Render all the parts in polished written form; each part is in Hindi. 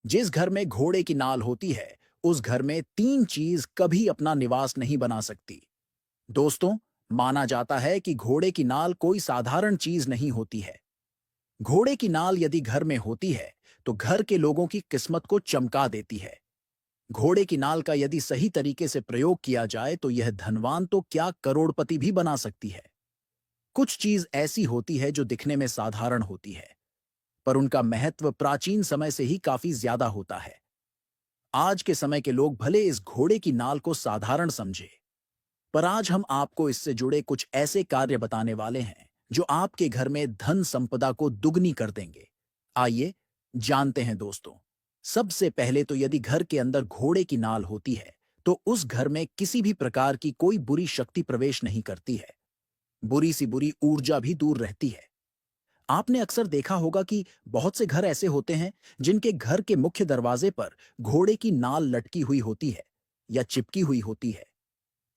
जिस घर में घोड़े की नाल होती है, उस घर में तीन चीज कभी अपना निवास नहीं बना सकती। दोस्तों, माना जाता है कि घोड़े की नाल कोई साधारण चीज नहीं होती है। घोड़े की नाल यदि घर में होती है, तो घर के लोगों की किस्मत को चमका देती है। घोड़े की नाल का यदि सही तरीके से प्रयोग किया जाए तो यह धनवान तो क्या करोड़पति भी बना सकती है। कुछ चीज ऐसी होती है जो दिखने में साधारण होती है, पर उनका महत्व प्राचीन समय से ही काफी ज्यादा होता है। आज के समय के लोग भले इस घोड़े की नाल को साधारण समझे, पर आज हम आपको इससे जुड़े कुछ ऐसे कार्य बताने वाले हैं जो आपके घर में धन संपदा को दुगनी कर देंगे। आइए जानते हैं दोस्तों। सबसे पहले तो यदि घर के अंदर घोड़े की नाल होती है, तो उस घर में किसी भी प्रकार की कोई बुरी शक्ति प्रवेश नहीं करती है। बुरी सी बुरी ऊर्जा भी दूर रहती है। आपने अक्सर देखा होगा कि बहुत से घर ऐसे होते हैं जिनके घर के मुख्य दरवाजे पर घोड़े की नाल लटकी हुई होती है या चिपकी हुई होती है,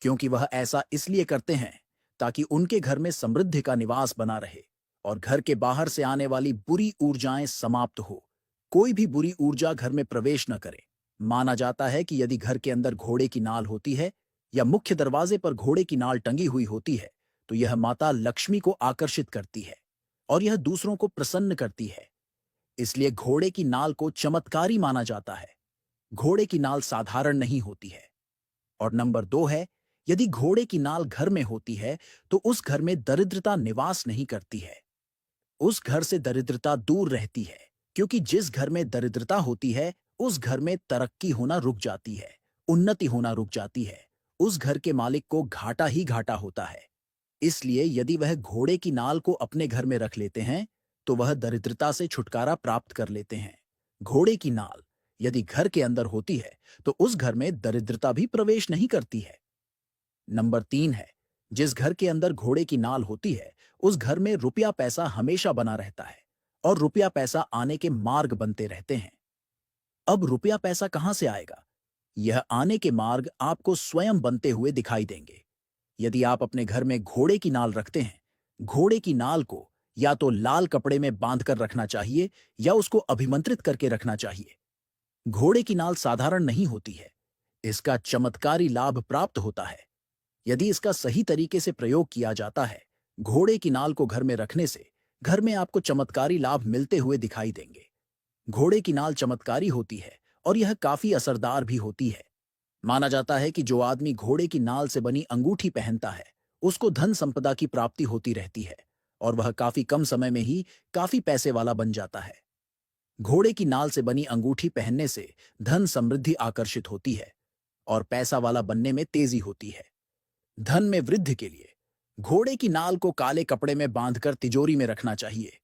क्योंकि वह ऐसा इसलिए करते हैं ताकि उनके घर में समृद्धि का निवास बना रहे और घर के बाहर से आने वाली बुरी ऊर्जाएं समाप्त हो। कोई भी बुरी ऊर्जा घर में प्रवेश न करे। माना जाता है कि यदि घर के अंदर घोड़े की नाल होती है या मुख्य दरवाजे पर घोड़े की नाल टंगी हुई होती है, तो यह माता लक्ष्मी को आकर्षित करती है और यह दूसरों को प्रसन्न करती है। इसलिए घोड़े की नाल को चमत्कारी माना जाता है। घोड़े की नाल साधारण नहीं होती है। और नंबर दो है, यदि घोड़े की नाल घर में होती है, तो उस घर में दरिद्रता निवास नहीं करती है। उस घर से दरिद्रता दूर रहती है, क्योंकि जिस घर में दरिद्रता होती है, उस घर में तरक्की होना रुक जाती है, उन्नति होना रुक जाती है। उस घर के मालिक को घाटा ही घाटा होता है। इसलिए यदि वह घोड़े की नाल को अपने घर में रख लेते हैं, तो वह दरिद्रता से छुटकारा प्राप्त कर लेते हैं। घोड़े की नाल यदि घर के अंदर होती है, तो उस घर में दरिद्रता भी प्रवेश नहीं करती है। नंबर तीन है, जिस घर के अंदर घोड़े की नाल होती है, उस घर में रुपया पैसा हमेशा बना रहता है और रुपया पैसा आने के मार्ग बनते रहते हैं। अब रुपया पैसा कहां से आएगा? यह आने के मार्ग आपको स्वयं बनते हुए दिखाई देंगे। यदि आप अपने घर में घोड़े की नाल रखते हैं, घोड़े की नाल को या तो लाल कपड़े में बांधकर रखना चाहिए या उसको अभिमंत्रित करके रखना चाहिए। घोड़े की नाल साधारण नहीं होती है। इसका चमत्कारी लाभ प्राप्त होता है। यदि इसका सही तरीके से प्रयोग किया जाता है, घोड़े की नाल को घर में रखने से घर में आपको चमत्कारी लाभ मिलते हुए दिखाई देंगे। घोड़े की नाल चमत्कारी होती है और यह काफी असरदार भी होती है। माना जाता है कि जो आदमी घोड़े की नाल से बनी अंगूठी पहनता है, उसको धन संपदा की प्राप्ति होती रहती है और वह काफी कम समय में ही काफी पैसे वाला बन जाता है। घोड़े की नाल से बनी अंगूठी पहनने से धन समृद्धि आकर्षित होती है और पैसा वाला बनने में तेजी होती है। धन में वृद्धि के लिए घोड़े की नाल को काले कपड़े में बांधकर तिजोरी में रखना चाहिए।